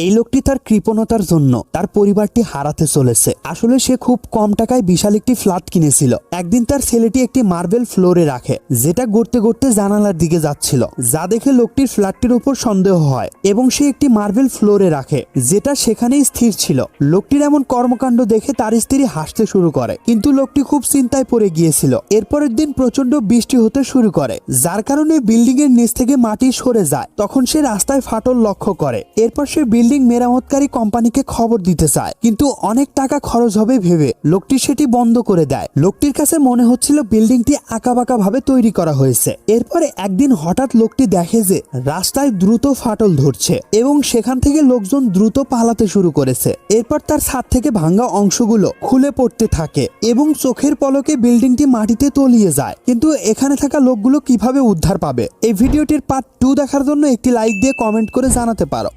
এই লোকটি তার কৃপণতার জন্য তার পরিবারটি হারাতে চলেছে। আসলে সে খুব কম টাকায় বিশাল একটি ফ্ল্যাট কিনেছিল। একদিন তার ছেলেটি একটি মার্বেল ফ্লোরে রাখে, যেটা গড়তে গড়তে জানালার দিকে যাচ্ছিল, যা দেখে লোকটির ফ্ল্যাটটির উপর সন্দেহ হয় এবং সে একটি মার্বেল ফ্লোরে রাখে, যেটা সেখানেই স্থির ছিল। লোকটির এমন কর্মকাণ্ড দেখে তার স্ত্রী হাসতে শুরু করে, কিন্তু লোকটি খুব চিন্তায় পড়ে গিয়েছিল। এরপরের দিন প্রচন্ড বৃষ্টি হতে শুরু করে, যার কারণে বিল্ডিং এর নিচ থেকে মাটি সরে যায়। তখন সে রাস্তায় ফাটল লক্ষ্য করে। এরপর সে বিল্ডিং মেরামতকারী কোম্পানিকে খবর দিতে চায়, কিন্তু অনেক টাকা খরচ হবে ভেবে লোকটি সেটি বন্ধ করে দেয়। লোকটির কাছে মনে হচ্ছিল বিল্ডিংটি আঁকাবাঁকা ভাবে তৈরি করা হয়েছে। এরপরে একদিন হঠাৎ লোকটি দেখে যে রাস্তায় দ্রুত ফাটল ধরছে এবং সেখান থেকে লোকজন দ্রুত পালাতে শুরু করেছে। এরপর তার ছাদ থেকে ভাঙা অংশগুলো খুলে পড়তে থাকে এবং চোখের পলকে বিল্ডিংটি মাটিতে তলিয়ে যায়। কিন্তু এখানে থাকা লোকগুলো কিভাবে উদ্ধার পাবে? এই ভিডিওটির পার্ট 2 দেখার জন্য একটি লাইক দিয়ে কমেন্ট করে জানাতে পারো।